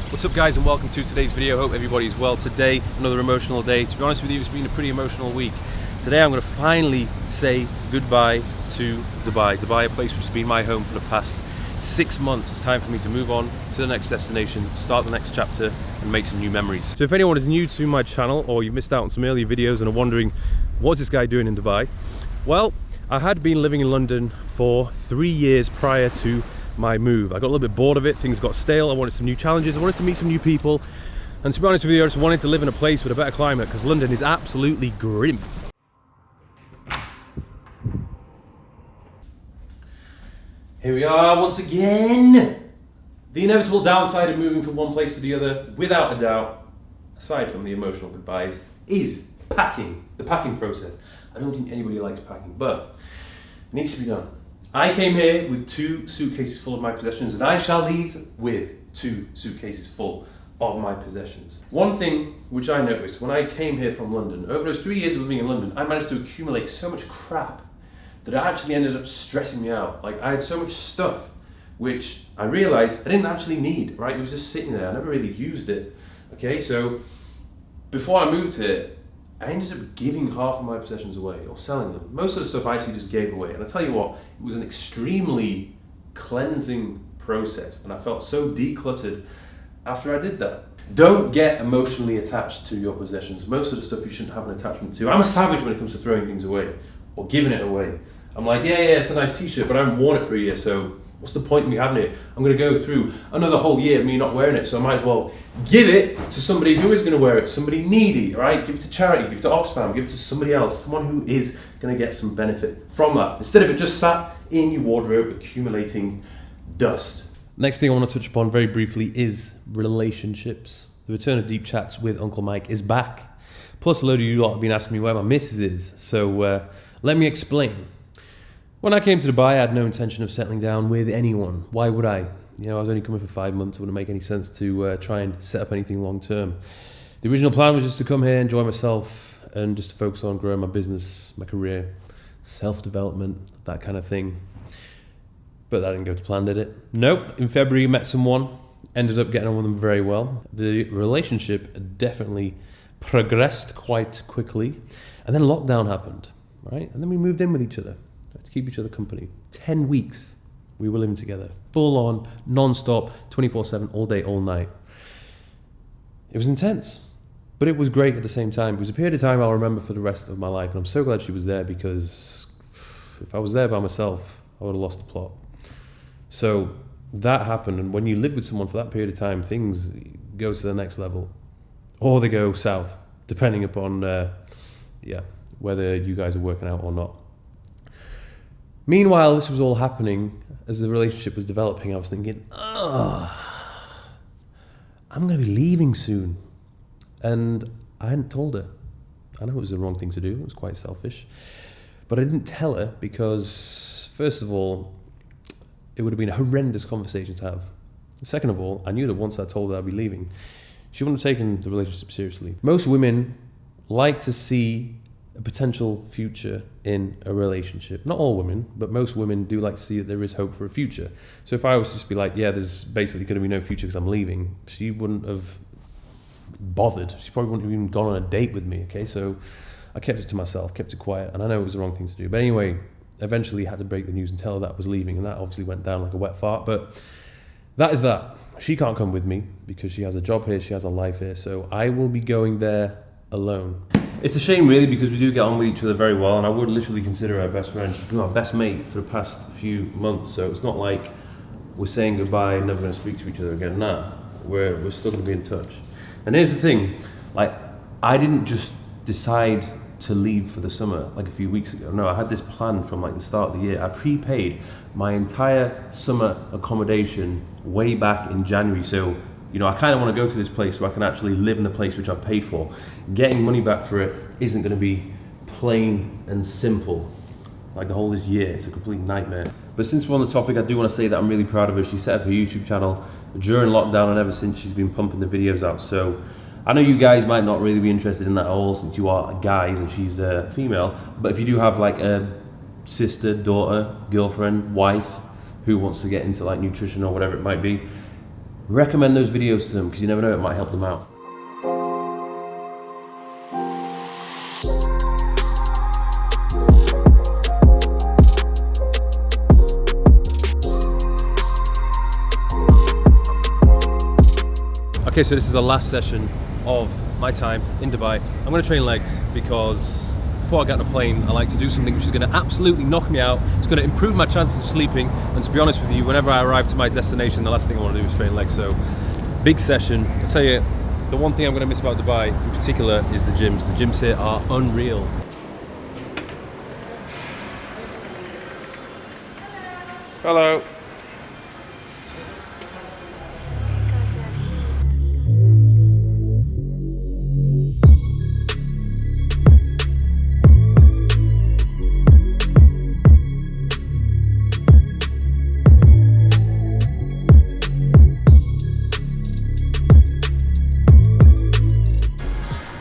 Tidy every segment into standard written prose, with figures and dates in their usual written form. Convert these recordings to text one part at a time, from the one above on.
What's up guys, and welcome to today's video. Hope everybody's well today. Another emotional day. To be honest with you, it's been a pretty emotional week. Today I'm going to finally say goodbye to Dubai. Dubai, a place which has been my home for the past 6 months. It's time for me to move on to the next destination, start the next chapter and make some new memories. So if anyone is new to my channel or you missed out on some earlier videos and are wondering what's this guy doing in Dubai, well, I had been living in London for 3 years prior to my move. I got a little bit bored of it, things got stale, I wanted some new challenges, I wanted to meet some new people, and to be honest with you, I just wanted to live in a place with a better climate because London is absolutely grim. Here we are once again. The inevitable downside of moving from one place to the other, without a doubt, aside from the emotional goodbyes, is packing, the packing process. I don't think anybody likes packing, but it needs to be done. I came here with 2 suitcases full of my possessions, and I shall leave with 2 suitcases full of my possessions. One thing which I noticed when I came here from London, over those 3 years of living in London, I managed to accumulate so much crap that it actually ended up stressing me out. Like, I had so much stuff which I realized I didn't actually need, right? It was just sitting there, I never really used it. Okay, so before I moved here, I ended up giving half of my possessions away or selling them. Most of the stuff I actually just gave away. And I tell you what, it was an extremely cleansing process and I felt so decluttered after I did that. Don't get emotionally attached to your possessions. Most of the stuff you shouldn't have an attachment to. I'm a savage when it comes to throwing things away or giving it away. I'm like, yeah, it's a nice t-shirt, but I haven't worn it for a year, so what's the point in me having it? I'm going to go through another whole year of me not wearing it, so I might as well give it to somebody who is going to wear it, somebody needy, right? Give it to charity, give it to Oxfam, give it to somebody else, someone who is going to get some benefit from that, instead of it just sat in your wardrobe accumulating dust. Next thing I want to touch upon very briefly is relationships. The return of Deep Chats with Uncle Mike is back. Plus a load of you lot have been asking me where my missus is, so let me explain. When I came to Dubai, I had no intention of settling down with anyone. Why would I? You know, I was only coming for 5 months. It wouldn't make any sense to try and set up anything long term. The original plan was just to come here, enjoy myself, and just to focus on growing my business, my career, self-development, that kind of thing. But that didn't go to plan, did it? Nope. In February, met someone, ended up getting on with them very well. The relationship definitely progressed quite quickly. And then lockdown happened, right? And then we moved in with each other to keep each other company. 10 weeks we were living together, full on, non-stop, 24/7, all day, all night. It was intense, but it was great at the same time. It was a period of time I'll remember for the rest of my life, and I'm so glad she was there, because if I was there by myself, I would have lost the plot. So that happened, and when you live with someone for that period of time, things go to the next level, or they go south, depending upon whether you guys are working out or not. Meanwhile, this was all happening as the relationship was developing. I was thinking, I'm going to be leaving soon. And I hadn't told her. I know it was the wrong thing to do. It was quite selfish. But I didn't tell her because, first of all, it would have been a horrendous conversation to have. Second of all, I knew that once I told her I'd be leaving, she wouldn't have taken the relationship seriously. Most women like to see a potential future in a relationship. Not all women, but most women do like to see that there is hope for a future. So if I was to just be like, yeah, there's basically going to be no future because I'm leaving, she wouldn't have bothered. She probably wouldn't have even gone on a date with me, okay? So I kept it to myself, kept it quiet, and I know it was the wrong thing to do. But anyway, eventually I had to break the news and tell her that I was leaving, and that obviously went down like a wet fart, but that is that. She can't come with me because she has a job here, she has a life here, so I will be going there alone. It's a shame really, because we do get on with each other very well, and I would literally consider her best friend. She's been our best mate for the past few months, so it's not like we're saying goodbye and never going to speak to each other again. Nah, we're still going to be in touch. And here's the thing, like, I didn't just decide to leave for the summer like a few weeks ago. No, I had this plan from like the start of the year. I prepaid my entire summer accommodation way back in January, so you know, I kind of want to go to this place where I can actually live in the place which I've paid for. Getting money back for it isn't going to be plain and simple. Like the whole this year, it's a complete nightmare. But since we're on the topic, I do want to say that I'm really proud of her. She set up her YouTube channel during lockdown, and ever since she's been pumping the videos out. So I know you guys might not really be interested in that at all, since you are guys and she's a female. But if you do have like a sister, daughter, girlfriend, wife who wants to get into like nutrition or whatever it might be, recommend those videos to them, because you never know, it might help them out. Okay, so this is the last session of my time in Dubai. I'm going to train legs because before I get on a plane, I like to do something which is going to absolutely knock me out. It's going to improve my chances of sleeping, and to be honest with you, whenever I arrive to my destination, the last thing I want to do is train legs. So, big session. I'll tell you, the one thing I'm going to miss about Dubai in particular is the gyms. The gyms here are unreal. Hello.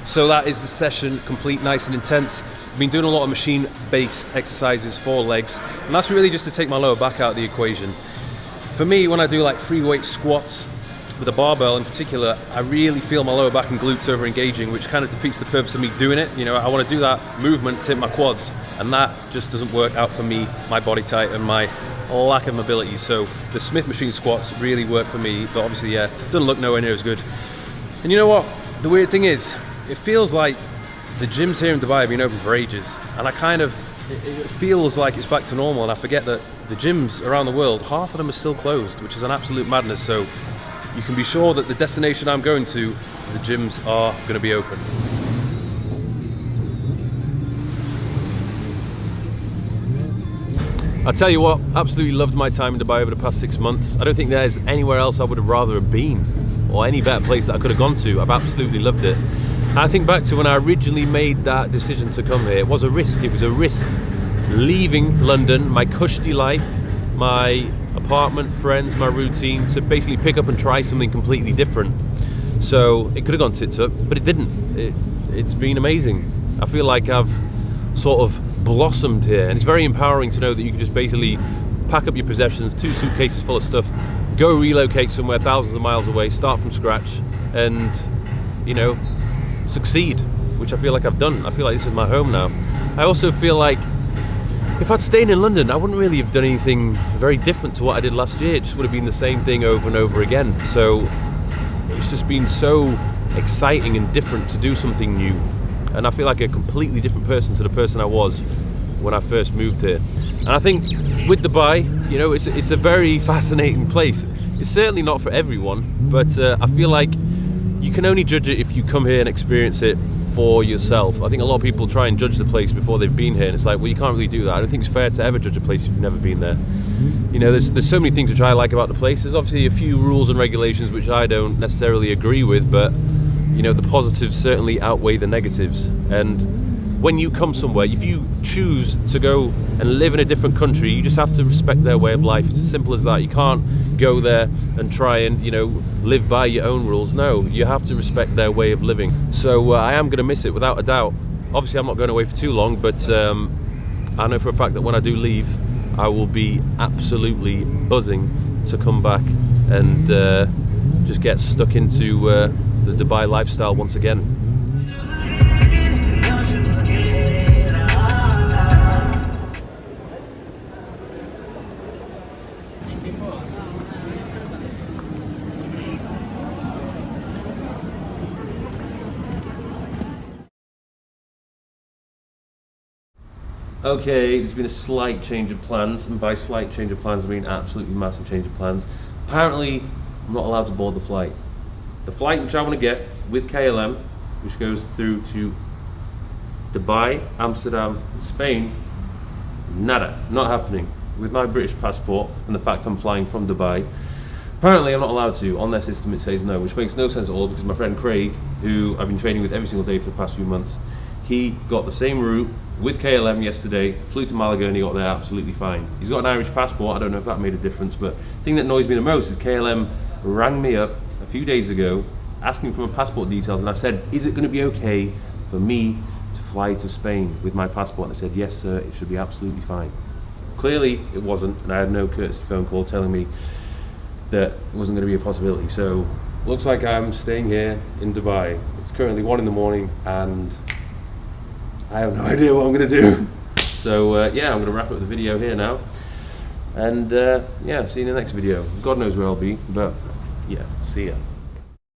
So that is the session, complete, nice and intense. I've been doing a lot of machine-based exercises for legs, and that's really just to take my lower back out of the equation. For me, when I do like free weight squats with a barbell in particular, I really feel my lower back and glutes over engaging, which kind of defeats the purpose of me doing it. You know, I want to do that movement to hit my quads, and that just doesn't work out for me, my body type and my lack of mobility. So the Smith machine squats really work for me, but obviously, yeah, doesn't look nowhere near as good. And you know what? The weird thing is, it feels like the gyms here in Dubai have been open for ages, and it feels like it's back to normal, and I forget that the gyms around the world, half of them are still closed, which is an absolute madness. So you can be sure that the destination I'm going to, the gyms are going to be open. I'll tell you what, absolutely loved my time in Dubai over the past 6 months. I don't think there's anywhere else I would have rather have been, or any better place that I could have gone to. I've absolutely loved it. I think back to when I originally made that decision to come here. It was a risk. It was a risk leaving London, my cushy life, my apartment, friends, my routine, to basically pick up and try something completely different. So it could have gone tits up, but it didn't. It's been amazing. I feel like I've sort of blossomed here, and it's very empowering to know that you can just basically pack up your possessions, 2 suitcases full of stuff, go relocate somewhere thousands of miles away, start from scratch, and, you know, succeed, which I feel like I've done. I feel like this is my home now. I also feel like if I'd stayed in London, I wouldn't really have done anything very different to what I did last year. It just would have been the same thing over and over again. So it's just been so exciting and different to do something new, and I feel like a completely different person to the person I was when I first moved here. And I think with Dubai, you know, it's a very fascinating place. It's certainly not for everyone, but I feel like you can only judge it if you come here and experience it for yourself. I think a lot of people try and judge the place before they've been here, and it's like, well, you can't really do that. I don't think it's fair to ever judge a place if you've never been there. You know, there's so many things which I like about the place. There's obviously a few rules and regulations which I don't necessarily agree with, but you know, the positives certainly outweigh the negatives. And when you come somewhere, if you choose to go and live in a different country, you just have to respect their way of life. It's as simple as that. You can't go there and try and, you know, live by your own rules. No, you have to respect their way of living. So I am going to miss it without a doubt. Obviously, I'm not going away for too long, but I know for a fact that when I do leave, I will be absolutely buzzing to come back and just get stuck into the Dubai lifestyle once again. Okay, there's been a slight change of plans, and by slight change of plans I mean absolutely massive change of plans. Apparently, I'm not allowed to board the flight. The flight which I want to get with KLM, which goes through to Dubai, Amsterdam, Spain, nada, not happening. With my British passport and the fact I'm flying from Dubai, apparently I'm not allowed to. On their system it says no, which makes no sense at all, because my friend Craig, who I've been training with every single day for the past few months, he got the same route with KLM yesterday, flew to Malaga, and he got there absolutely fine. He's got an Irish passport. I don't know if that made a difference, but the thing that annoys me the most is KLM rang me up a few days ago asking for my passport details, and I said, is it going to be okay for me to fly to Spain with my passport? And they said, yes sir, it should be absolutely fine. Clearly it wasn't, and I had no courtesy phone call telling me that it wasn't going to be a possibility. So looks like I'm staying here in Dubai. It's currently 1 in the morning and I have no idea what I'm going to do. So yeah, I'm going to wrap up the video here now. And yeah, see you in the next video. God knows where I'll be, but yeah, see ya.